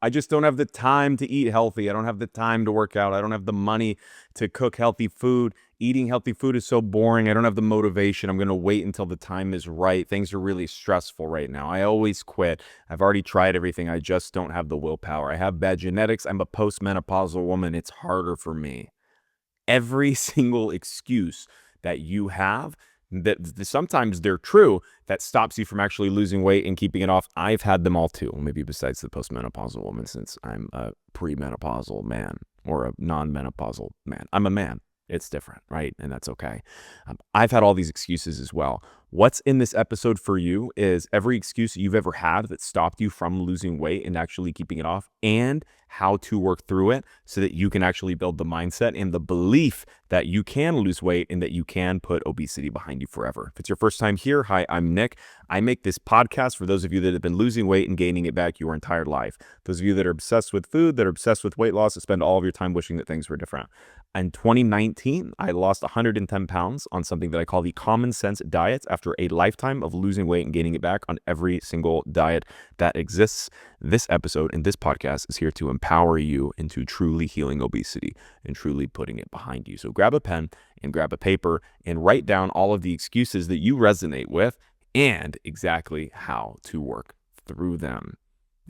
I just don't have the time to eat healthy. I don't have the time to work out. I don't have the money to cook healthy food. Eating healthy food is so boring. I don't have the motivation. I'm going to wait until the time is right. Things are really stressful right now. I always quit. I've already tried everything. I just don't have the willpower. I have bad genetics. I'm a postmenopausal woman. It's harder for me. Every single excuse that you have, that sometimes they're true, that stops you from actually losing weight and keeping it off. I've had them all too. Maybe besides the postmenopausal woman, since I'm a premenopausal man or a non-menopausal man. I'm a man. It's different, right? And that's okay. I've had all these excuses as well. What's in this episode for you is every excuse that you've ever had that stopped you from losing weight and actually keeping it off, and how to work through it so that you can actually build the mindset and the belief that you can lose weight and that you can put obesity behind you forever. If it's your first time here, hi, I'm Nick. I make this podcast for those of you that have been losing weight and gaining it back your entire life. Those of you that are obsessed with food, that are obsessed with weight loss, that spend all of your time wishing that things were different. In 2019, I lost 110 pounds on something that I call the common sense diet after a lifetime of losing weight and gaining it back on every single diet that exists. This episode and this podcast is here to empower you into truly healing obesity and truly putting it behind you. So grab a pen and grab a paper and write down all of the excuses that you resonate with and exactly how to work through them.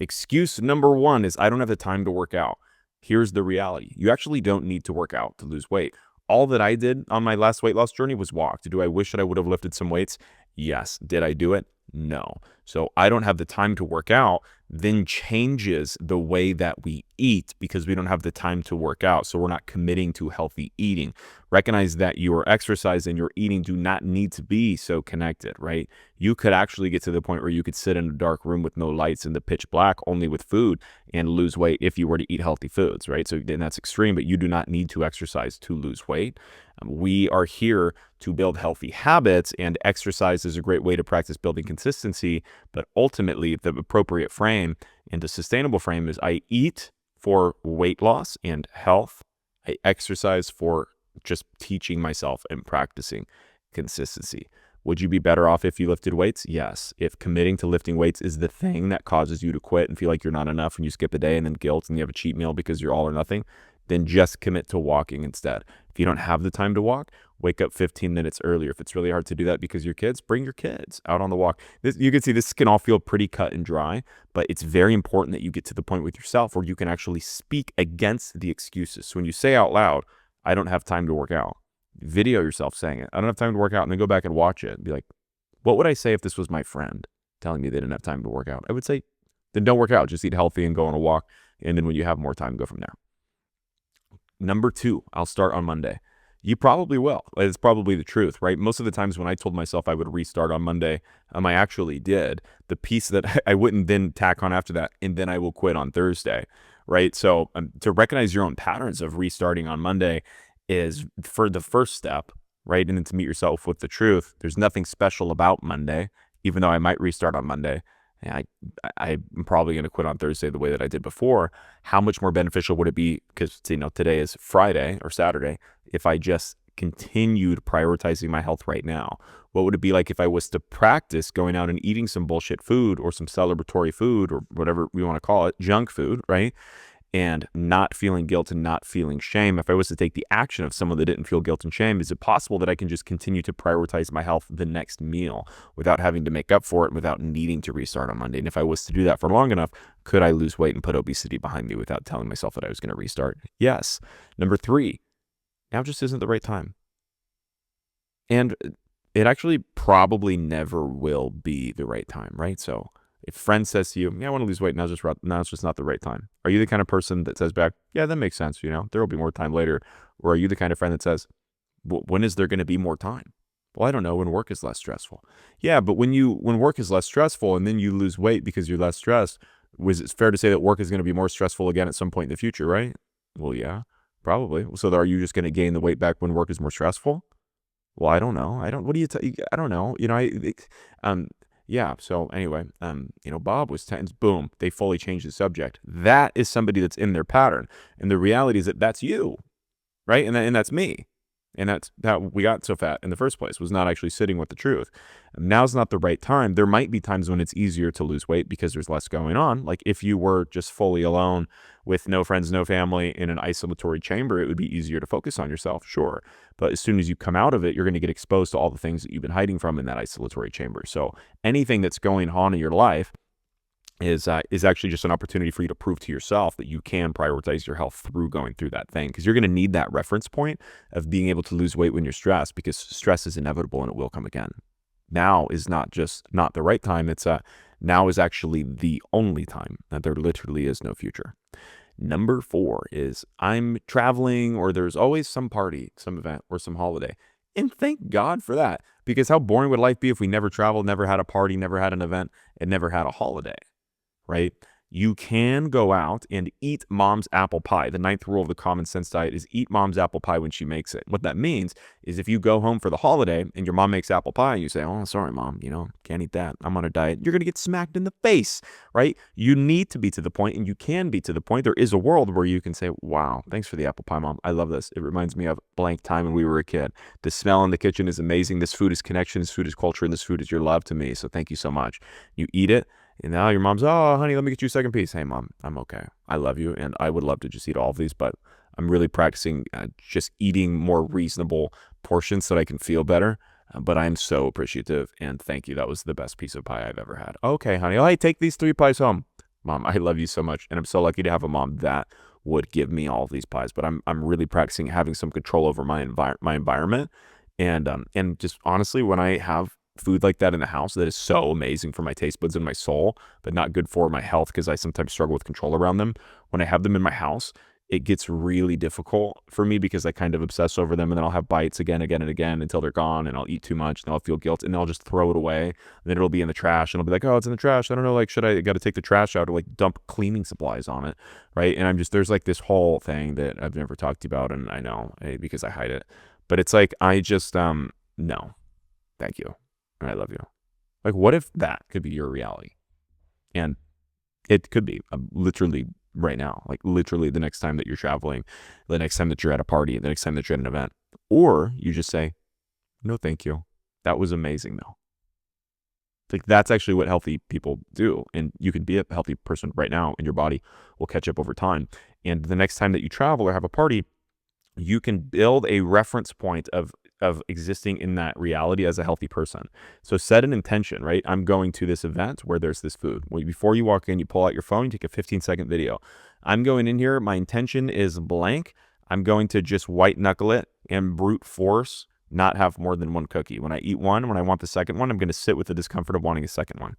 Excuse number one is I don't have the time to work out. Here's the reality. You actually don't need to work out to lose weight. All that I did on my last weight loss journey was walk. Do I wish that I would have lifted some weights? Yes. Did I do it? No. So I don't have the time to work out, then changes the way that we eat because we don't have the time to work out. So we're not committing to healthy eating. Recognize that your exercise and your eating do not need to be so connected, right? You could actually get to the point where you could sit in a dark room with no lights in the pitch black, only with food, and lose weight if you were to eat healthy foods, right? So then that's extreme, but you do not need to exercise to lose weight. We are here to build healthy habits, and exercise is a great way to practice building consistency. But ultimately, the appropriate frame and the sustainable frame is I eat for weight loss and health. I exercise for just teaching myself and practicing consistency. Would you be better off if you lifted weights? Yes. If committing to lifting weights is the thing that causes you to quit and feel like you're not enough and you skip a day and then guilt and you have a cheat meal because you're all or nothing, then just commit to walking instead. If you don't have the time to walk, wake up 15 minutes earlier. If it's really hard to do that because your kids, bring your kids out on the walk. You can see this can all feel pretty cut and dry, but it's very important that you get to the point with yourself where you can actually speak against the excuses. So when you say out loud, I don't have time to work out, video yourself saying it. I don't have time to work out, and then go back and watch it and be like, what would I say if this was my friend telling me they didn't have time to work out? I would say, then don't work out. Just eat healthy and go on a walk. And then when you have more time, go from there. Number two, I'll start on Monday. You probably will. It's probably the truth, right? Most of the times when I told myself I would restart on Monday, I actually did. The piece that I wouldn't then tack on after that, and then I will quit on Thursday, right? So to recognize your own patterns of restarting on Monday is for the first step, right? And then to meet yourself with the truth. There's nothing special about Monday, even though I might restart on Monday. I'm probably going to quit on Thursday the way that I did before. How much more beneficial would it be? Because, today is Friday or Saturday. If I just continued prioritizing my health right now, what would it be like if I was to practice going out and eating some bullshit food or some celebratory food or whatever we want to call it, junk food, right? And not feeling guilt and not feeling shame. If I was to take the action of someone that didn't feel guilt and shame, is it possible that I can just continue to prioritize my health the next meal without having to make up for it, without needing to restart on Monday? And if I was to do that for long enough, could I lose weight and put obesity behind me without telling myself that I was going to restart? Yes. Number three, now just isn't the right time. And it actually probably never will be the right time, right? So if a friend says to you, yeah, I want to lose weight, now it's just not the right time. Are you the kind of person that says back, yeah, that makes sense, there will be more time later? Or are you the kind of friend that says, when is there going to be more time? Well, I don't know, when work is less stressful. Yeah, but when work is less stressful and then you lose weight because you're less stressed, was it fair to say that work is going to be more stressful again at some point in the future, right? Well, yeah, probably. So are you just going to gain the weight back when work is more stressful? Well, I don't know. I don't know. Yeah. So anyway, Bob was tense. Boom. They fully changed the subject. That is somebody that's in their pattern. And the reality is that that's you, right? And that's me. And that's how we got so fat in the first place, was not actually sitting with the truth. Now's not the right time. There might be times when it's easier to lose weight because there's less going on. Like if you were just fully alone with no friends, no family in an isolatory chamber, it would be easier to focus on yourself, sure. But as soon as you come out of it, you're going to get exposed to all the things that you've been hiding from in that isolatory chamber. So anything that's going on in your life is actually just an opportunity for you to prove to yourself that you can prioritize your health through going through that thing, because you're going to need that reference point of being able to lose weight when you're stressed, because stress is inevitable and it will come again. Now is not just not the right time. It's now is actually the only time. That there literally is no future. Number 4 is I'm traveling, or there's always some party, some event, or some holiday. And thank God for that, because how boring would life be if we never traveled, never had a party, never had an event, and never had a holiday? Right? You can go out and eat mom's apple pie. The 9th rule of the common sense diet is eat mom's apple pie when she makes it. What that means is if you go home for the holiday and your mom makes apple pie and you say, oh, sorry, mom, can't eat that, I'm on a diet, you're going to get smacked in the face, right? You need to be to the point, and you can be to the point. There is a world where you can say, wow, thanks for the apple pie, mom. I love this. It reminds me of blank time when we were a kid. The smell in the kitchen is amazing. This food is connection. This food is culture. And this food is your love to me. So thank you so much. You eat it. And now your mom's, oh, honey, let me get you a second piece. Hey, mom, I'm okay. I love you. And I would love to just eat all of these, but I'm really practicing just eating more reasonable portions so that I can feel better. But I'm so appreciative. And thank you. That was the best piece of pie I've ever had. Okay, honey. Oh, hey, take these 3 pies home. Mom, I love you so much. And I'm so lucky to have a mom that would give me all of these pies. But I'm really practicing having some control over my environment. And just honestly, when I have food like that in the house that is so amazing for my taste buds and my soul, but not good for my health because I sometimes struggle with control around them. When I have them in my house, it gets really difficult for me because I kind of obsess over them, and then I'll have bites again and again until they're gone, and I'll eat too much and I'll feel guilt, and then I'll just throw it away. And then it'll be in the trash, and I'll be like, oh, it's in the trash. I don't know, like, should I got to take the trash out or like dump cleaning supplies on it, right? And there's like this whole thing that I've never talked to you about, and I know because I hide it, but it's like I just no, thank you. And I love you. Like, what if that could be your reality? And it could be literally right now, like literally the next time that you're traveling, the next time that you're at a party, the next time that you're at an event, or you just say, no, thank you. That was amazing though. Like that's actually what healthy people do. And you can be a healthy person right now, and your body will catch up over time. And the next time that you travel or have a party, you can build a reference point of existing in that reality as a healthy person. So set an intention, right? I'm going to this event where there's this food. Well, before you walk in, you pull out your phone, you take a 15-second video. I'm going in here. My intention is blank. I'm going to just white knuckle it and brute force not have more than 1 cookie. When I eat one, when I want the second one, I'm going to sit with the discomfort of wanting a second one.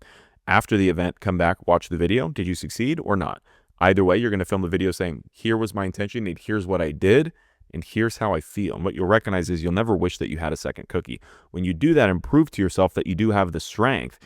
After the event, come back, watch the video. Did you succeed or not? Either way, you're going to film the video saying, here was my intention, and here's what I did, and here's how I feel. And what you'll recognize is you'll never wish that you had a second cookie. When you do that and prove to yourself that you do have the strength,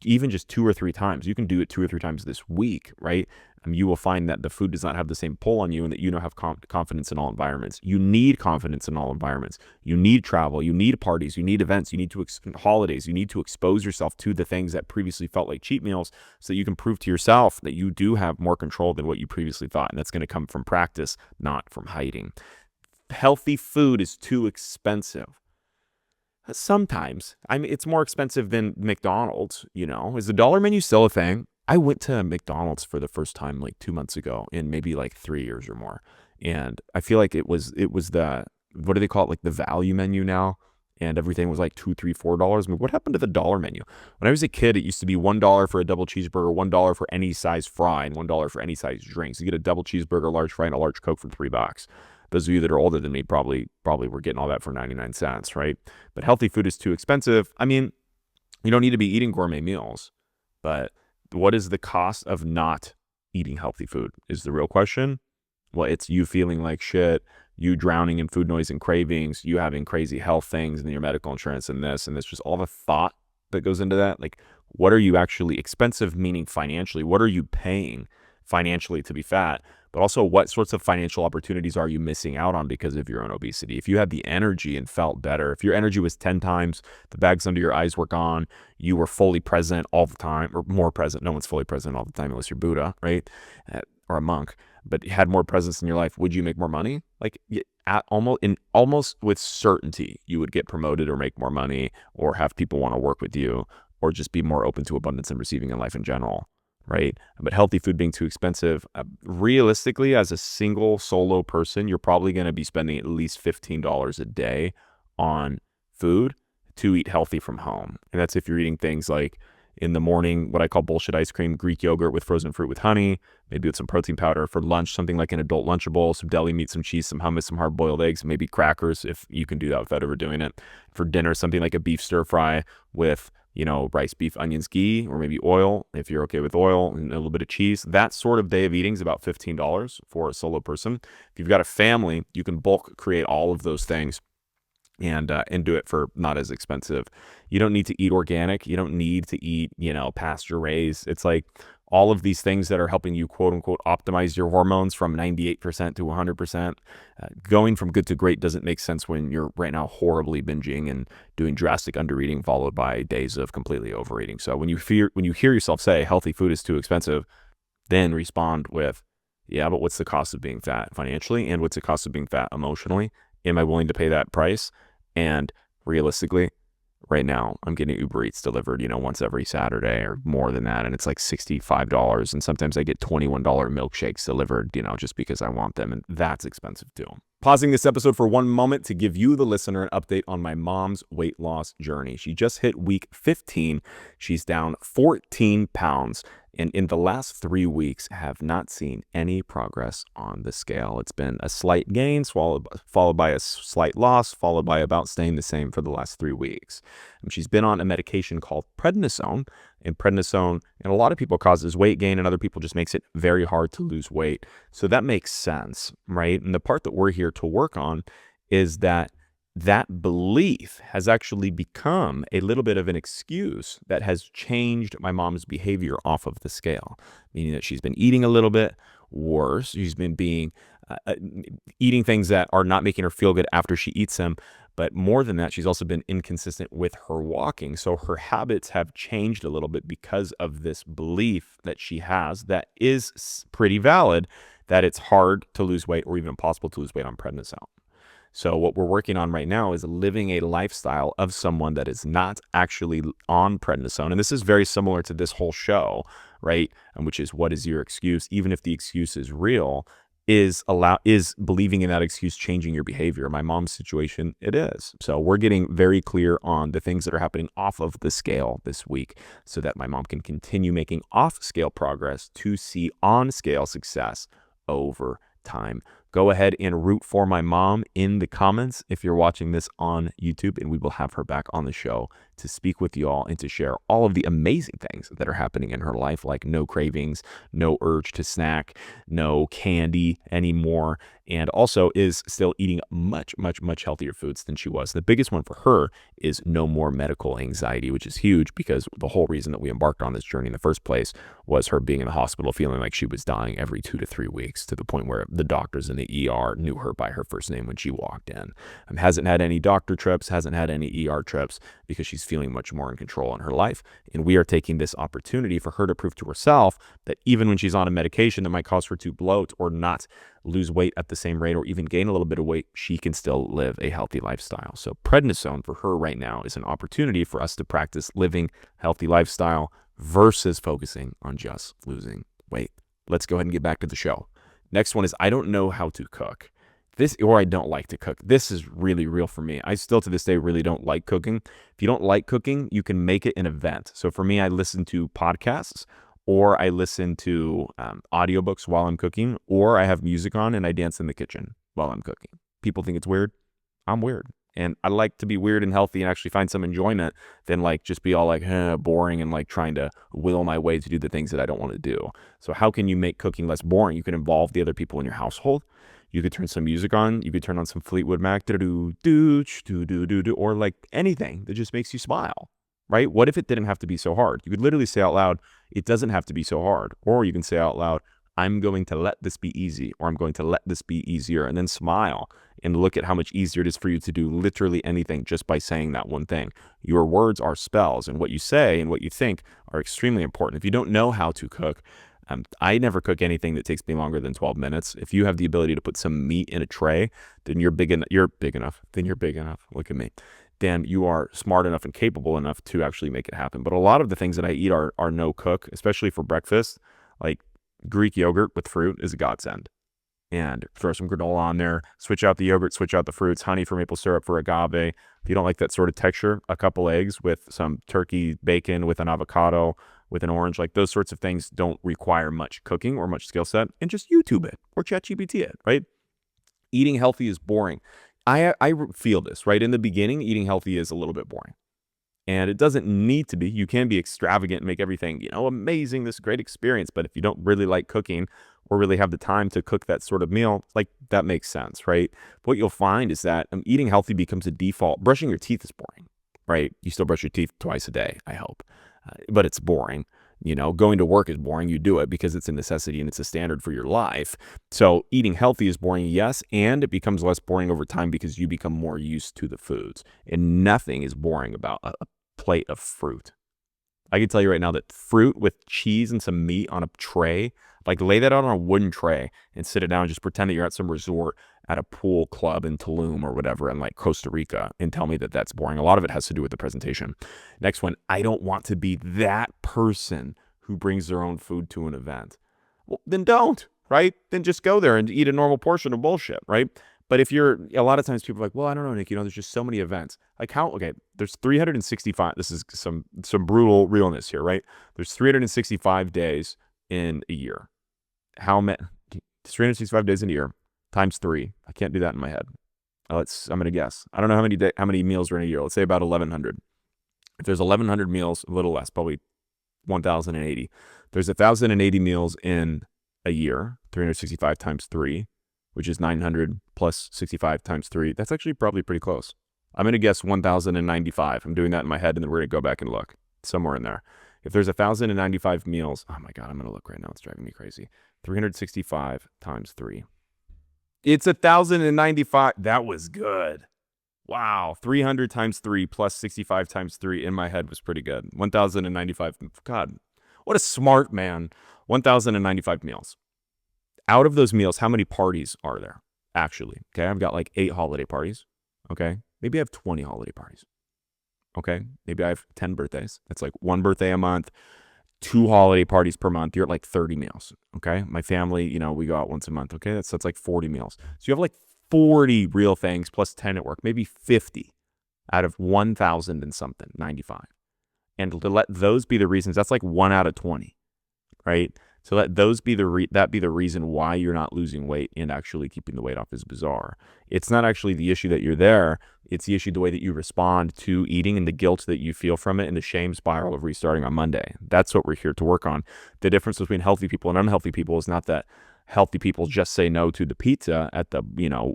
even just 2 or 3 times, you can do it 2 or 3 times this week, right? You will find that the food does not have the same pull on you, and that you don't have confidence in all environments. You need confidence in all environments. You need travel. You need parties. You need events. You need to holidays. You need to expose yourself to the things that previously felt like cheat meals, so that you can prove to yourself that you do have more control than what you previously thought. And that's going to come from practice, not from hiding. Healthy food is too expensive. Sometimes. I mean, it's more expensive than McDonald's, Is the dollar menu still a thing? I went to McDonald's for the first time like 2 months ago in maybe like 3 years or more. And I feel like it was the, what do they call it? Like the value menu now. And everything was like $2, $3, $4. I mean, what happened to the dollar menu? When I was a kid, it used to be $1 for a double cheeseburger, $1 for any size fry, and $1 for any size drinks. You get a double cheeseburger, large fry, and a large Coke for $3. Those of you that are older than me probably were getting all that for 99 cents, right? But healthy food is too expensive. I mean, you don't need to be eating gourmet meals, but what is the cost of not eating healthy food is the real question. Well, it's you feeling like shit, you drowning in food noise and cravings, you having crazy health things and your medical insurance and this, just all the thought that goes into that. Like, what are you actually expensive, meaning financially? What are you paying financially to be fat? But also, what sorts of financial opportunities are you missing out on because of your own obesity? If you had the energy and felt better, if your energy was 10 times, the bags under your eyes were gone, you were fully present all the time, or more present. No one's fully present all the time unless you're Buddha, right? Or a monk, but you had more presence in your life. Would you make more money? Like, almost with certainty you would get promoted or make more money or have people want to work with you or just be more open to abundance and receiving in life in general, right? But healthy food being too expensive, realistically, as a single solo person, you're probably going to be spending at least $15 a day on food to eat healthy from home. And that's if you're eating things like in the morning, what I call bullshit ice cream, Greek yogurt with frozen fruit with honey, maybe with some protein powder. For lunch, something like an adult Lunchable, some deli meat, some cheese, some hummus, some hard-boiled eggs, maybe crackers if you can do that without overdoing it. For dinner, something like a beef stir fry with, rice, beef, onions, ghee, or maybe oil, if you're okay with oil, and a little bit of cheese. That sort of day of eating is about $15 for a solo person. If you've got a family, you can bulk create all of those things and do it for not as expensive. You don't need to eat organic. You don't need to eat, pasture raised. It's like all of these things that are helping you, quote unquote, optimize your hormones from 98% to 100%. Going from good to great doesn't make sense when you're right now horribly binging and doing drastic undereating followed by days of completely overeating. So when you hear yourself say healthy food is too expensive, then respond with, yeah, but what's the cost of being fat financially? And what's the cost of being fat emotionally? Am I willing to pay that price? And realistically, right now, I'm getting Uber Eats delivered, once every Saturday or more than that. And it's like $65. And sometimes I get $21 milkshakes delivered, just because I want them. And that's expensive too. Pausing this episode for one moment to give you, the listener, an update on my mom's weight loss journey. She just hit week 15. She's down 14 pounds. And in the last 3 weeks, have not seen any progress on the scale. It's been a slight gain, followed by a slight loss, followed by about staying the same for the last 3 weeks. She's been on a medication called prednisone, and prednisone, and a lot of people, causes weight gain, and other people just makes it very hard to lose weight. So that makes sense, right? And the part that we're here to work on is that belief has actually become a little bit of an excuse that has changed my mom's behavior off of the scale, meaning that she's been eating a little bit worse. She's been eating things that are not making her feel good after she eats them. But more than that, she's also been inconsistent with her walking. So her habits have changed a little bit because of this belief that she has that is pretty valid, that it's hard to lose weight or even impossible to lose weight on prednisone. So what we're working on right now is living a lifestyle of someone that is not actually on prednisone. And this is very similar to this whole show, right? Which is, what is your excuse? Even if the excuse is real, is believing in that excuse changing your behavior? My mom's situation, it is. So we're getting very clear on the things that are happening off of the scale this week so that my mom can continue making off-scale progress to see on-scale success over time. Go ahead and root for my mom in the comments if you're watching this on YouTube, and we will have her back on the show to speak with you all and to share all of the amazing things that are happening in her life, like no cravings, no urge to snack, no candy anymore, and also is still eating much, much, much healthier foods than she was. The biggest one for her is no more medical anxiety, which is huge because the whole reason that we embarked on this journey in the first place was her being in the hospital feeling like she was dying every 2 to 3 weeks, to the point where the doctors in the ER knew her by her first name when she walked in. Hasn't had any doctor trips, hasn't had any ER trips, because she's feeling much more in control in her life. And we are taking this opportunity for her to prove to herself that even when she's on a medication that might cause her to bloat or not lose weight at the same rate or even gain a little bit of weight, she can still live a healthy lifestyle. So prednisone for her right now is an opportunity for us to practice living healthy lifestyle versus focusing on just losing weight. Let's go ahead and get back to the show. Next one is, I don't know how to cook. I don't like to cook. This is really real for me. I still to this day really don't like cooking. If you don't like cooking, you can make it an event. So for me, I listen to podcasts, or I listen to audiobooks while I'm cooking, or I have music on and I dance in the kitchen while I'm cooking. People think it's weird. I'm weird. And I like to be weird and healthy and actually find some enjoyment than just be all boring and trying to will my way to do the things that I don't want to do. So how can you make cooking less boring? You can involve the other people in your household. You could turn some music on. You could turn on some Fleetwood Mac, or anything that just makes you smile, right? What if it didn't have to be so hard? You could literally say out loud, it doesn't have to be so hard. Or you can say out loud, I'm going to let this be easy, or I'm going to let this be easier, and then smile and look at how much easier it is for you to do literally anything just by saying that one thing. Your words are spells, and what you say and what you think are extremely important. If you don't know how to cook, I never cook anything that takes me longer than 12 minutes. If you have the ability to put some meat in a tray, then you're big enough. You're big enough. Then you're big enough. Look at me. Then you are smart enough and capable enough to actually make it happen. But a lot of the things that I eat are no cook, especially for breakfast. Like Greek yogurt with fruit is a godsend. And throw some granola on there, switch out the yogurt, switch out the fruits, honey for maple syrup for agave. If you don't like that sort of texture, a couple eggs with some turkey bacon, with an avocado, with an orange, like those sorts of things don't require much cooking or much skill set. And just YouTube it or ChatGPT it, right? Eating healthy is boring. I feel this, right? In the beginning, eating healthy is a little bit boring. And it doesn't need to be. You can be extravagant and make everything, amazing, this great experience. But if you don't really like cooking or really have the time to cook that sort of meal, like that makes sense, right? What you'll find is that eating healthy becomes a default. Brushing your teeth is boring, right? You still brush your teeth twice a day, I hope. But it's boring. Going to work is boring. You do it because it's a necessity and it's a standard for your life. So eating healthy is boring, yes, and it becomes less boring over time because you become more used to the foods. And nothing is boring about a plate of fruit. I can tell you right now that fruit with cheese and some meat on a tray, like lay that out on a wooden tray and sit it down and just pretend that you're at some resort at a pool club in Tulum or whatever in like Costa Rica and tell me that that's boring. A lot of it has to do with the presentation. Next one, I don't want to be that person who brings their own food to an event. Well, then don't, right? Then just go there and eat a normal portion of bullshit, right? But if a lot of times people are like, well, I don't know, Nick, there's just so many events. Like there's 365, this is some brutal realness here, right? There's 365 days in a year. How many? 365 days in a year times 3. I can't do that in my head. I'm going to guess. I don't know how many meals are in a year. Let's say about 1,100. If there's 1,100 meals, a little less, probably 1,080. There's 1,080 meals in a year, 365 times 3. Which is 900 plus 65 times 3. That's actually probably pretty close. I'm going to guess 1,095. I'm doing that in my head, and then we're going to go back and look. Somewhere in there. If there's 1,095 meals, oh my God, I'm going to look right now. It's driving me crazy. 365 times 3. It's 1,095. That was good. Wow. 300 times 3 plus 65 times 3 in my head was pretty good. 1,095. God, what a smart man. 1,095 meals. Out of those meals, how many parties are there, actually? Okay, I've got like 8 holiday parties. Okay, maybe I have 20 holiday parties. Okay, maybe I have 10 birthdays. That's like 1 birthday a month, 2 holiday parties per month. You're at like 30 meals. Okay, my family, we go out once a month. Okay, that's like 40 meals. So you have like 40 real things plus 10 at work, maybe 50 out of 1,000 and something, 95. And to let those be the reasons, that's like 1 out of 20, right? So let those be the reason why you're not losing weight and actually keeping the weight off is bizarre. It's not actually the issue that you're there. It's the issue the way that you respond to eating and the guilt that you feel from it and the shame spiral of restarting on Monday. That's what we're here to work on. The difference between healthy people and unhealthy people is not that healthy people just say no to the pizza at the,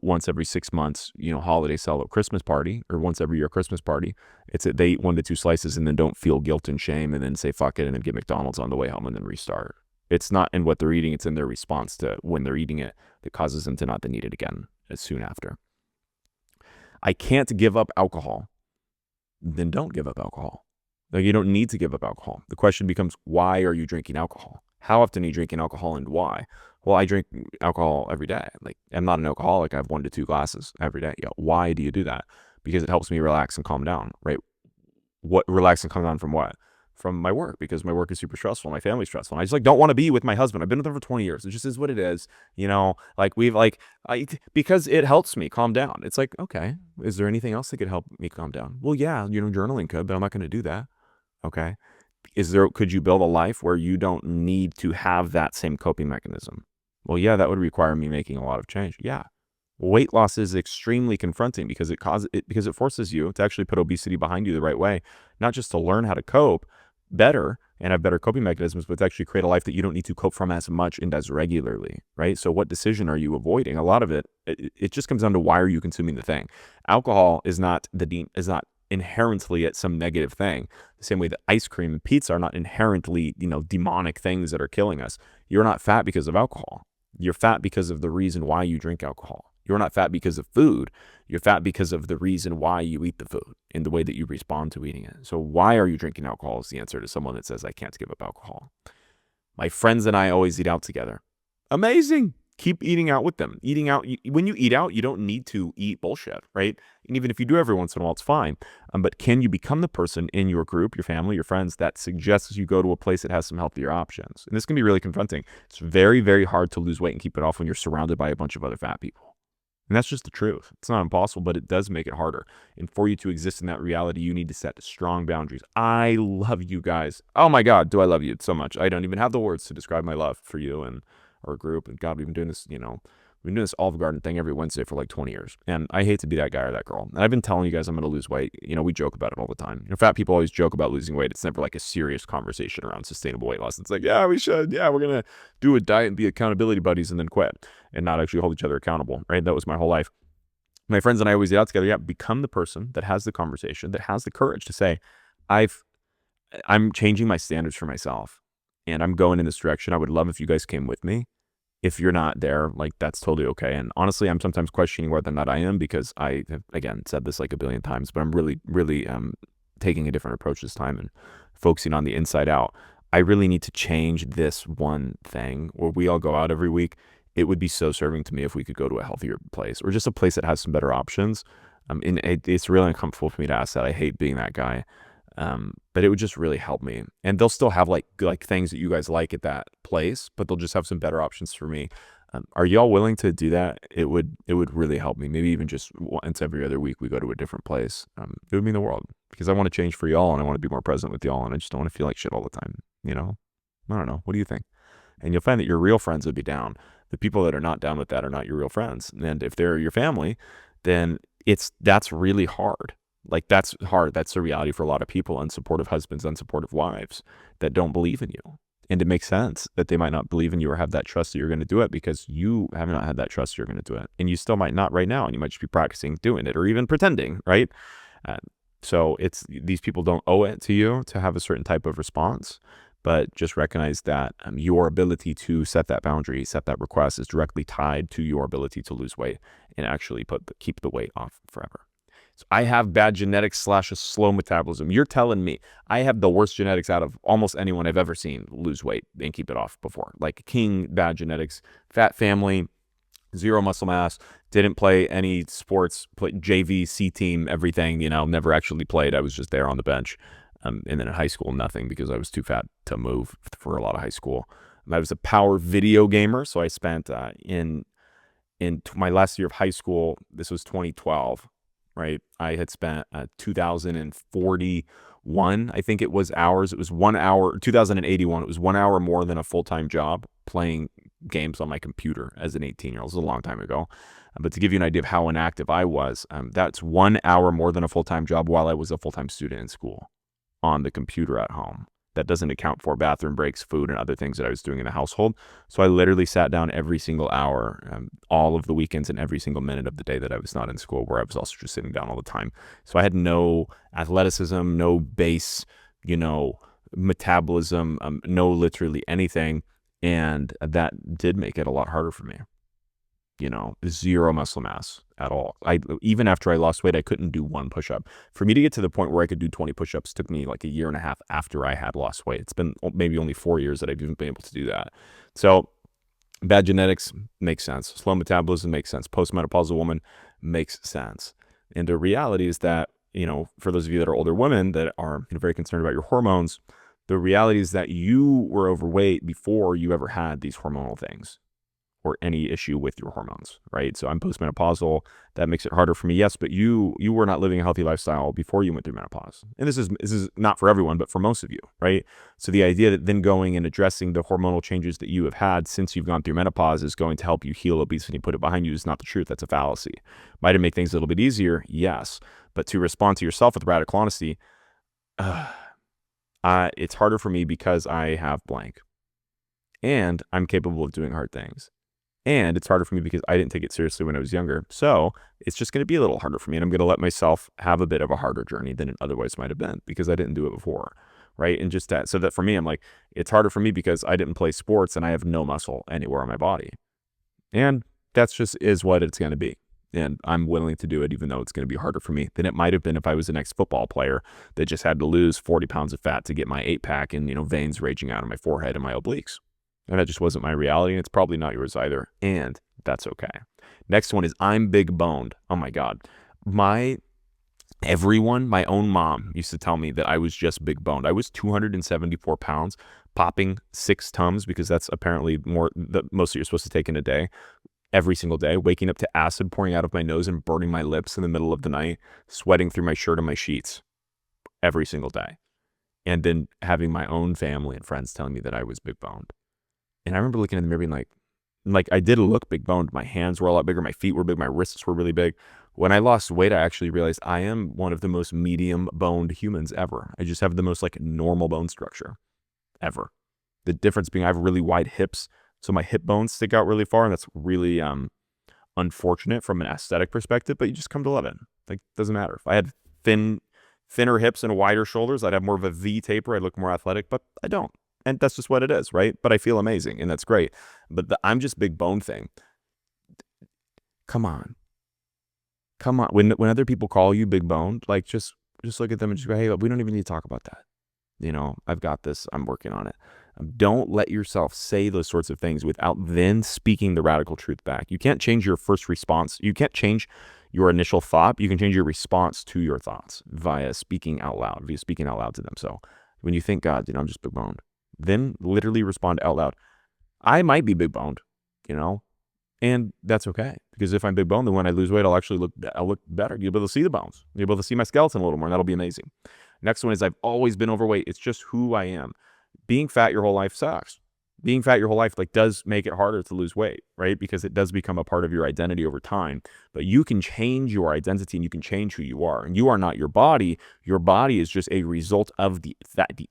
once every 6 months, holiday sell Christmas party or once every year Christmas party. It's that they eat 1 to 2 slices and then don't feel guilt and shame and then say fuck it and then get McDonald's on the way home and then restart. It's not in what they're eating, it's in their response to when they're eating it that causes them to not need it again as soon after. I can't give up alcohol. Then don't give up alcohol. Like you don't need to give up alcohol. The question becomes, why are you drinking alcohol? How often are you drinking alcohol and why? Well, I drink alcohol every day. Like I'm not an alcoholic. I have 1 to 2 glasses every day. Why do you do that? Because it helps me relax and calm down, right? What relax and calm down from what? From my work, because my work is super stressful. My family's stressful. And I just don't want to be with my husband. I've been with him for 20 years. It just is what it is. Because it helps me calm down. It's like, okay, is there anything else that could help me calm down? Well, yeah, journaling could, but I'm not going to do that. Okay. Could you build a life where you don't need to have that same coping mechanism? Well, yeah, that would require me making a lot of change. Yeah. Weight loss is extremely confronting because it forces you to actually put obesity behind you the right way, not just to learn how to cope better and have better coping mechanisms, but to actually create a life that you don't need to cope from as much and as regularly, right? So what decision are you avoiding? A lot of it just comes down to why are you consuming the thing? Alcohol is not inherently at some negative thing. The same way that ice cream and pizza are not inherently, demonic things that are killing us. You're not fat because of alcohol. You're fat because of the reason why you drink alcohol. You're not fat because of food. You're fat because of the reason why you eat the food and the way that you respond to eating it. So why are you drinking alcohol is the answer to someone that says, I can't give up alcohol. My friends and I always eat out together. Amazing. Keep eating out with them. Eating out, when you eat out, you don't need to eat bullshit, right? And even if you do every once in a while, it's fine. But can you become the person in your group, your family, your friends that suggests you go to a place that has some healthier options? And this can be really confronting. It's very, very hard to lose weight and keep it off when you're surrounded by a bunch of other fat people. And that's just the truth. It's not impossible, but it does make it harder. And for you to exist in that reality, you need to set strong boundaries. I love you guys. Oh my God, do I love you so much? I don't even have the words to describe my love for you and our group. And God, we've been doing this, we've been doing this Olive Garden thing every Wednesday for like 20 years. And I hate to be that guy or that girl. And I've been telling you guys I'm going to lose weight. We joke about it all the time. Fat people always joke about losing weight. It's never like a serious conversation around sustainable weight loss. It's like, yeah, we should. Yeah, we're going to do a diet and be accountability buddies and then quit and not actually hold each other accountable, right? That was my whole life. My friends and I always eat out together. Yeah, become the person that has the conversation, that has the courage to say, I'm changing my standards for myself and I'm going in this direction. I would love if you guys came with me. If you're not there, like, that's totally okay. And honestly, I'm sometimes questioning whether or not I am, because I have, again, said this like a billion times, but I'm really, really taking a different approach this time and focusing on the inside out. I really need to change this one thing where we all go out every week. It would be so serving to me if we could go to a healthier place or just a place that has some better options. And it's really uncomfortable for me to ask that. I hate being that guy. But it would just really help me. And they'll still have like things that you guys like at that place, but they'll just have some better options for me. Are y'all willing to do that? It would really help me. Maybe even just once every other week we go to a different place. It would mean the world, because I want to change for y'all and I want to be more present with y'all, and I just don't want to feel like shit all the time. I don't know. What do you think? And you'll find that your real friends would be down. The people that are not down with that are not your real friends. And if they're your family, then that's really hard. Like, that's hard. That's the reality for a lot of people, unsupportive husbands, unsupportive wives that don't believe in you. And it makes sense that they might not believe in you or have that trust that you're going to do it, because you have not had that trust you're going to do it. And you still might not right now. And you might just be practicing doing it or even pretending, right? So these people don't owe it to you to have a certain type of response, but just recognize that your ability to set that boundary, set that request is directly tied to your ability to lose weight and actually keep the weight off forever. So I have bad genetics / a slow metabolism. You're telling me I have the worst genetics out of almost anyone I've ever seen lose weight and keep it off before. Like, king bad genetics, fat family, zero muscle mass, didn't play any sports, played JV, C team, everything, never actually played. I was just there on the bench. And then in high school, nothing, because I was too fat to move for a lot of high school. I was a power video gamer. So I spent in my last year of high school, this was 2012. Right. I had spent 2041, I think it was hours. It was 1 hour, 2081. It was 1 hour more than a full-time job playing games on my computer as an 18-year-old. It was a long time ago. But to give you an idea of how inactive I was, that's 1 hour more than a full-time job while I was a full-time student in school on the computer at home. That doesn't account for bathroom breaks, food, and other things that I was doing in the household. So I literally sat down every single hour, all of the weekends and every single minute of the day that I was not in school, where I was also just sitting down all the time. So I had no athleticism, no base, metabolism, no literally anything. And that did make it a lot harder for me. Zero muscle mass at all. Even after I lost weight, I couldn't do one push-up. For me to get to the point where I could do 20 push-ups took me like a year and a half after I had lost weight. It's been maybe only 4 years that I've even been able to do that. So bad genetics makes sense. Slow metabolism makes sense. Postmenopausal woman makes sense. And the reality is that, for those of you that are older women that are very concerned about your hormones, the reality is that you were overweight before you ever had these hormonal things or any issue with your hormones, right? So I'm postmenopausal. That makes it harder for me. Yes, but you were not living a healthy lifestyle before you went through menopause. And this is not for everyone, but for most of you, right? So the idea that then going and addressing the hormonal changes that you have had since you've gone through menopause is going to help you heal obesity and put it behind you is not the truth. That's a fallacy. Might it make things a little bit easier? Yes. But to respond to yourself with radical honesty, it's harder for me because I have blank. And I'm capable of doing hard things. And it's harder for me because I didn't take it seriously when I was younger. So it's just going to be a little harder for me. And I'm going to let myself have a bit of a harder journey than it otherwise might have been because I didn't do it before. Right. And just that, so that for me, I'm like, it's harder for me because I didn't play sports and I have no muscle anywhere on my body. And that's just is what it's going to be. And I'm willing to do it, even though it's going to be harder for me than it might have been if I was an ex-football player that just had to lose 40 pounds of fat to get my 8-pack and, veins raging out of my forehead and my obliques. And that just wasn't my reality. And it's probably not yours either. And that's okay. Next one is I'm big boned. Oh my God. My own mom used to tell me that I was just big boned. I was 274 pounds, popping 6 Tums, because that's apparently more the most that you're supposed to take in a day, every single day, waking up to acid pouring out of my nose and burning my lips in the middle of the night, sweating through my shirt and my sheets every single day. And then having my own family and friends telling me that I was big boned. And I remember looking in the mirror being like I did look big boned. My hands were a lot bigger. My feet were big. My wrists were really big. When I lost weight, I actually realized I am one of the most medium boned humans ever. I just have the most normal bone structure ever. The difference being I have really wide hips. So my hip bones stick out really far. And that's really unfortunate from an aesthetic perspective, but you just come to love it. It doesn't matter. If I had thinner hips and wider shoulders, I'd have more of a V taper. I'd look more athletic, but I don't. And that's just what it is, right? But I feel amazing, and that's great. But the I'm just big bone thing, come on. When other people call you big boned, just look at them and just go, hey, we don't even need to talk about that. I've got this. I'm working on it. Don't let yourself say those sorts of things without then speaking the radical truth back. You can't change your first response. You can't change your initial thought. You can change your response to your thoughts via speaking out loud to them. So when you think, God, I'm just big boned, then literally respond out loud. I might be big boned, and that's okay. Because if I'm big boned, then when I lose weight, I'll look better. You'll be able to see the bones. You'll be able to see my skeleton a little more, and that'll be amazing. Next one is I've always been overweight. It's just who I am. Being fat your whole life sucks. Being fat your whole life does make it harder to lose weight, right? Because it does become a part of your identity over time. But you can change your identity and you can change who you are. And you are not your body. Your body is just a result of the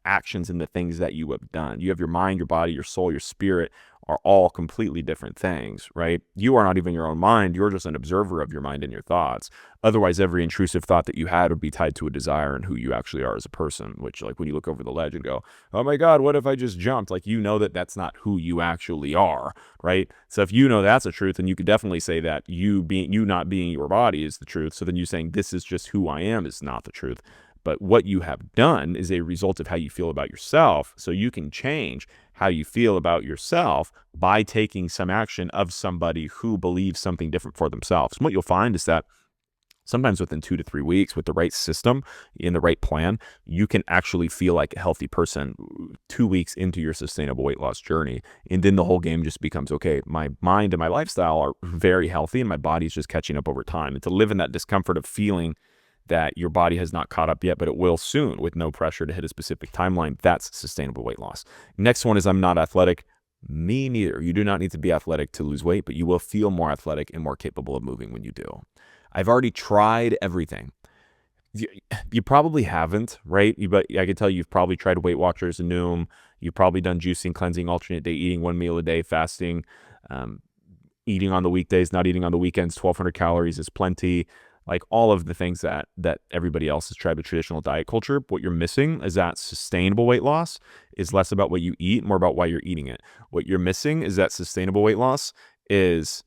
actions and the things that you have done. You have your mind, your body, your soul, your spirit are all completely different things, right? You are not even your own mind. You're just an observer of your mind and your thoughts. Otherwise, every intrusive thought that you had would be tied to a desire and who you actually are as a person, which when you look over the ledge and go, oh my God, what if I just jumped? That that's not who you actually are, right? So if that's a truth, then you could definitely say that you not being your body is the truth. So then you saying this is just who I am is not the truth. But what you have done is a result of how you feel about yourself. So you can change how you feel about yourself by taking some action of somebody who believes something different for themselves. And what you'll find is that sometimes within 2 to 3 weeks, with the right system, in the right plan, you can actually feel like a healthy person 2 weeks into your sustainable weight loss journey. And then the whole game just becomes, okay, my mind and my lifestyle are very healthy and my body's just catching up over time. And to live in that discomfort of feeling that your body has not caught up yet, but it will soon with no pressure to hit a specific timeline, that's sustainable weight loss. Next one is I'm not athletic. Me neither. You do not need to be athletic to lose weight, but you will feel more athletic and more capable of moving when you do. I've already tried everything. You probably haven't, right? But I can tell you've probably tried Weight Watchers and Noom. You've probably done juicing, cleansing, alternate day eating, 1 meal a day, fasting, eating on the weekdays, not eating on the weekends. 1,200 calories is plenty. All of the things that everybody else has tried with traditional diet culture. What you're missing is that sustainable weight loss is less about what you eat, more about why you're eating it. What you're missing is that sustainable weight loss is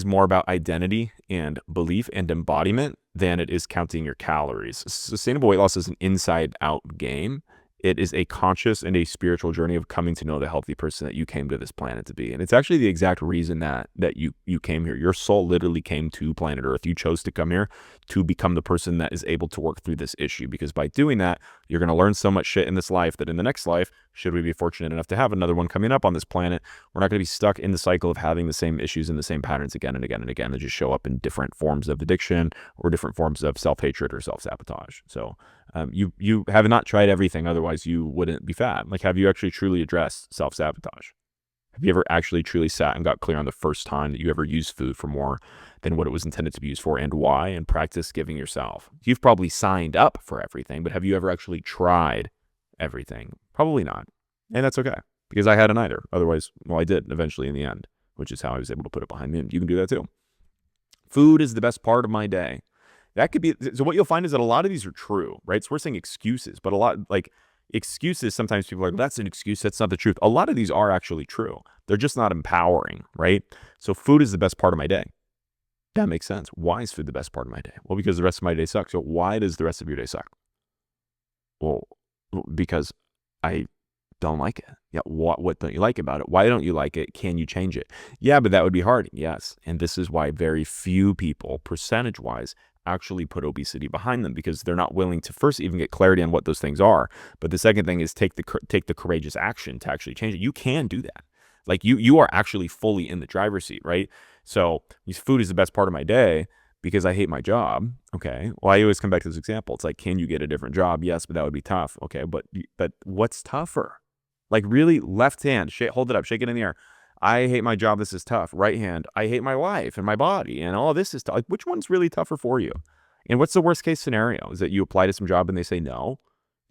more about identity and belief and embodiment than it is counting your calories. Sustainable weight loss is an inside-out game. It is a conscious and a spiritual journey of coming to know the healthy person that you came to this planet to be. And it's actually the exact reason that you came here. Your soul literally came to planet Earth. You chose to come here to become the person that is able to work through this issue. Because by doing that, you're going to learn so much shit in this life that in the next life, should we be fortunate enough to have another one coming up on this planet, we're not going to be stuck in the cycle of having the same issues and the same patterns again and again and again that just show up in different forms of addiction or different forms of self-hatred or self-sabotage. So you have not tried everything, otherwise you wouldn't be fat. Have you actually truly addressed self-sabotage? Have you ever actually truly sat and got clear on the first time that you ever used food for more than what it was intended to be used for and why, and practice giving yourself? You've probably signed up for everything, but have you ever actually tried everything? Probably not. And that's okay, because I hadn't either. Otherwise, I did eventually in the end, which is how I was able to put it behind me. You can do that too. Food is the best part of my day. That could be, so what you'll find is that a lot of these are true, right? So we're saying excuses, but a lot, excuses, sometimes people are like, that's an excuse, that's not the truth. A lot of these are actually true. They're just not empowering, right? So food is the best part of my day. That makes sense. Why is food the best part of my day? Well, because the rest of my day sucks. So why does the rest of your day suck? Well, because I don't like it. Yeah, what don't you like about it? Why don't you like it? Can you change it? Yeah, but that would be hard. Yes. And this is why very few people, percentage-wise, actually put obesity behind them, because they're not willing to first even get clarity on what those things are. But the second thing is take the courageous action to actually change it. You can do that. Like you are actually fully in the driver's seat, right? So food is the best part of my day because I hate my job. Okay. Well, I always come back to this example. It's like, can you get a different job? Yes, but that would be tough. Okay. But what's tougher? Like really, left hand, hold it up, shake it in the air. I hate my job. This is tough. Right hand, I hate my wife and my body and all this is tough. Like, which one's really tougher for you? And what's the worst case scenario? Is that you apply to some job and they say no?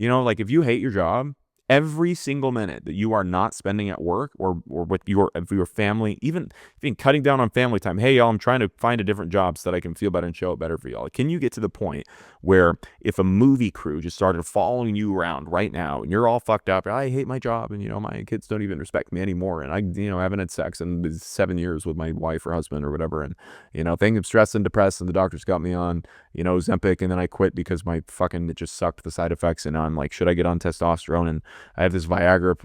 Like if you hate your job, every single minute that you are not spending at work or with your family, even cutting down on family time. Hey, y'all, I'm trying to find a different job so that I can feel better and show it better for y'all. Can you get to the point where if a movie crew just started following you around right now and you're all fucked up, I hate my job and, my kids don't even respect me anymore. And I, haven't had sex in 7 years with my wife or husband or whatever. And, things I'm stressed and depressed and the doctors got me on, Ozempic, and then I quit because it just sucked, the side effects. And I'm like, should I get on testosterone? And I have this Viagra,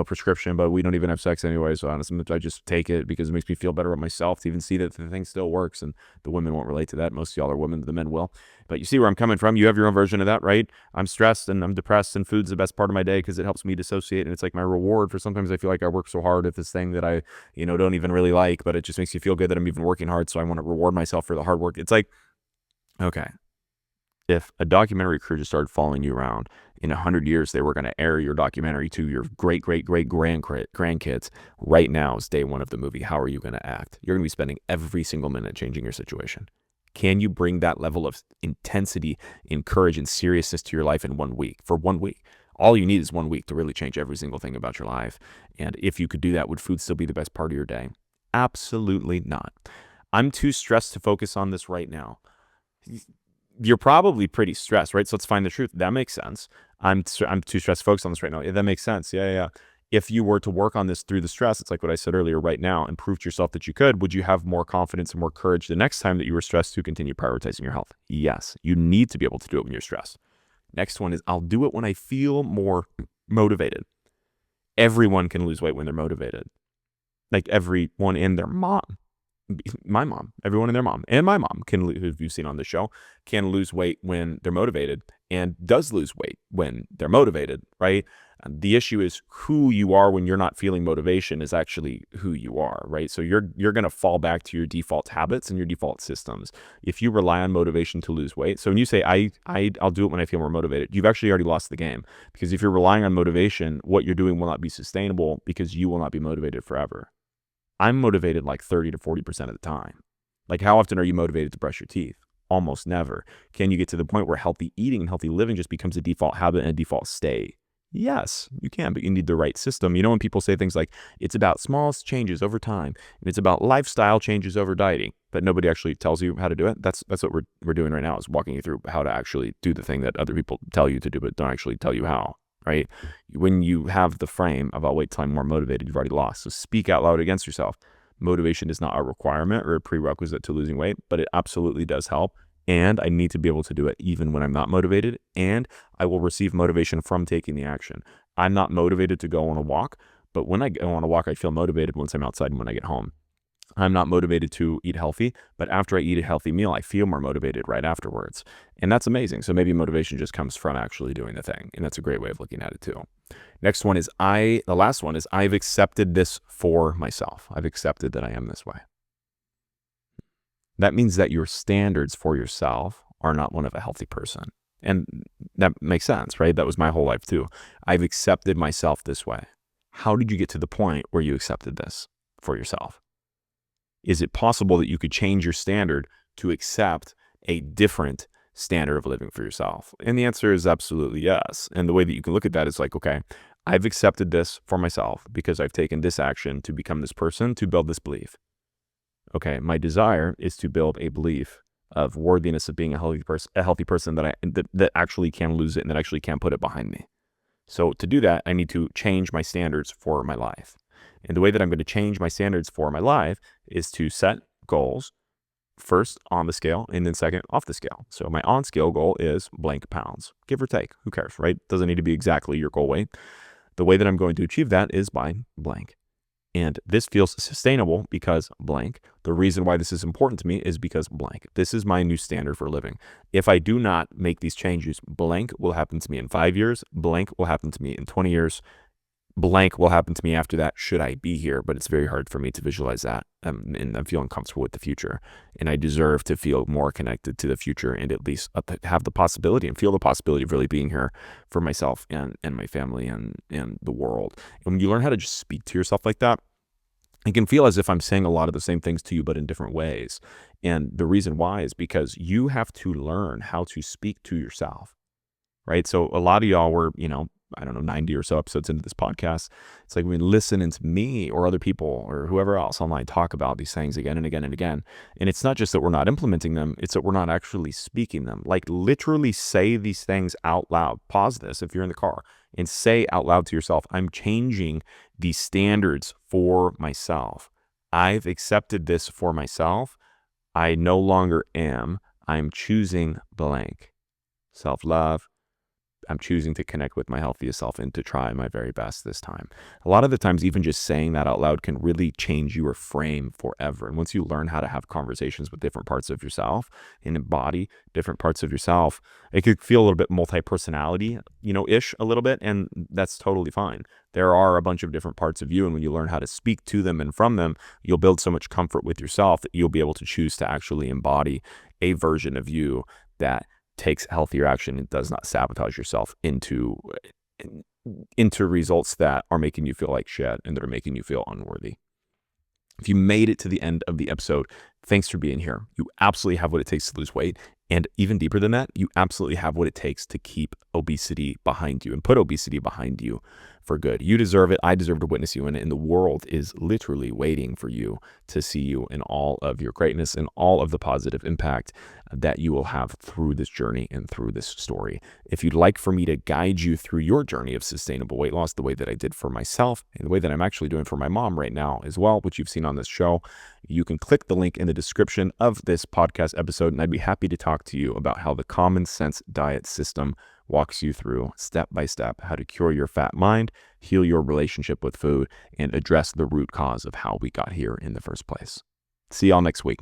prescription, but we don't even have sex anyway. So honestly, I just take it because it makes me feel better about myself to even see that the thing still works. And the women won't relate to that. Most of y'all are women, the men will. But you see where I'm coming from. You have your own version of that, right? I'm stressed and I'm depressed, and food's the best part of my day because it helps me dissociate. And it's like my reward for sometimes I feel like I work so hard at this thing that I, don't even really like, but it just makes you feel good that I'm even working hard. So I want to reward myself for the hard work. It's like, okay, if a documentary crew just started following you around, in 100 years, they were going to air your documentary to your great-great-great-grandkids. Right now is day one of the movie. How are you going to act? You're going to be spending every single minute changing your situation. Can you bring that level of intensity and courage and seriousness to your life in 1 week? For 1 week. All you need is 1 week to really change every single thing about your life. And if you could do that, would food still be the best part of your day? Absolutely not. I'm too stressed to focus on this right now. You're probably pretty stressed, right? So let's find the truth. That makes sense. I'm too stressed to focus on this right now. Yeah, that makes sense. Yeah. If you were to work on this through the stress, it's like what I said earlier, right now, and prove to yourself that you could, would you have more confidence and more courage the next time that you were stressed to continue prioritizing your health? Yes. You need to be able to do it when you're stressed. Next one is, I'll do it when I feel more motivated. Everyone can lose weight when they're motivated. Like everyone and their mom. My mom, everyone and their mom, and my mom who you've seen on the show, can lose weight when they're motivated and does lose weight when they're motivated, right? The issue is who you are when you're not feeling motivation is actually who you are, right? So you're going to fall back to your default habits and your default systems. If you rely on motivation to lose weight, so when you say, I'll do it when I feel more motivated, you've actually already lost the game, because if you're relying on motivation, what you're doing will not be sustainable because you will not be motivated forever. I'm motivated like 30 to 40% of the time. Like, how often are you motivated to brush your teeth? Almost never. Can you get to the point where healthy eating and healthy living just becomes a default habit and a default state? Yes, you can, but you need the right system. When people say things like, it's about small changes over time, and it's about lifestyle changes over dieting, but nobody actually tells you how to do it. That's what we're doing right now, is walking you through how to actually do the thing that other people tell you to do, but don't actually tell you how. Right? When you have the frame of, I'll wait till I'm more motivated, you've already lost. So speak out loud against yourself. Motivation is not a requirement or a prerequisite to losing weight, but it absolutely does help. And I need to be able to do it even when I'm not motivated. And I will receive motivation from taking the action. I'm not motivated to go on a walk, but when I go on a walk, I feel motivated once I'm outside and when I get home. I'm not motivated to eat healthy, but after I eat a healthy meal, I feel more motivated right afterwards. And that's amazing. So maybe motivation just comes from actually doing the thing. And that's a great way of looking at it too. Next one is the last one is, I've accepted this for myself. I've accepted that I am this way. That means that your standards for yourself are not one of a healthy person. And that makes sense, right? That was my whole life too. I've accepted myself this way. How did you get to the point where you accepted this for yourself? Is it possible that you could change your standard to accept a different standard of living for yourself? And the answer is absolutely yes. And the way that you can look at that is like, okay, I've accepted this for myself because I've taken this action to become this person, to build this belief. Okay, my desire is to build a belief of worthiness of being a healthy person that actually can lose it and that actually can put it behind me. So to do that, I need to change my standards for my life. And the way that I'm going to change my standards for my life is to set goals first on the scale and then second off the scale. So my on scale goal is blank pounds, give or take. Who cares, right? Doesn't need to be exactly your goal weight. The way that I'm going to achieve that is by blank. And this feels sustainable because blank. The reason why this is important to me is because blank. This is my new standard for living. If I do not make these changes, blank will happen to me in 5 years. Blank will happen to me in 20 years. Blank will happen to me after that, should I be here. But it's very hard for me to visualize that. And I'm feeling comfortable with the future. And I deserve to feel more connected to the future and at least have the possibility and feel the possibility of really being here for myself and my family and the world. And when you learn how to just speak to yourself like that, it can feel as if I'm saying a lot of the same things to you, but in different ways. And the reason why is because you have to learn how to speak to yourself, right? So a lot of y'all were, I don't know, 90 or so episodes into this podcast. It's like we listening to me or other people or whoever else online talk about these things again and again and again. And it's not just that we're not implementing them, it's that we're not actually speaking them. Like literally say these things out loud. Pause this if you're in the car and say out loud to yourself, I'm changing these standards for myself. I've accepted this for myself. I no longer am. I'm choosing blank. Self-love. I'm choosing to connect with my healthiest self and to try my very best this time. A lot of the times, even just saying that out loud can really change your frame forever. And once you learn how to have conversations with different parts of yourself and embody different parts of yourself, it could feel a little bit multi-personality, ish a little bit. And that's totally fine. There are a bunch of different parts of you. And when you learn how to speak to them and from them, you'll build so much comfort with yourself that you'll be able to choose to actually embody a version of you that takes healthier action and does not sabotage yourself into results that are making you feel like shit and that are making you feel unworthy. If you made it to the end of the episode, thanks for being here. You absolutely have what it takes to lose weight. And even deeper than that, you absolutely have what it takes to keep obesity behind you and put obesity behind you for good. You deserve it. I deserve to witness you in it. And the world is literally waiting for you to see you in all of your greatness and all of the positive impact that you will have through this journey and through this story. If you'd like for me to guide you through your journey of sustainable weight loss, the way that I did for myself and the way that I'm actually doing for my mom right now as well, which you've seen on this show, you can click the link in the description of this podcast episode, and I'd be happy to talk to you about how the Common Sense Diet System walks you through step by step how to cure your fat mind, heal your relationship with food, and address the root cause of how we got here in the first place. See y'all next week.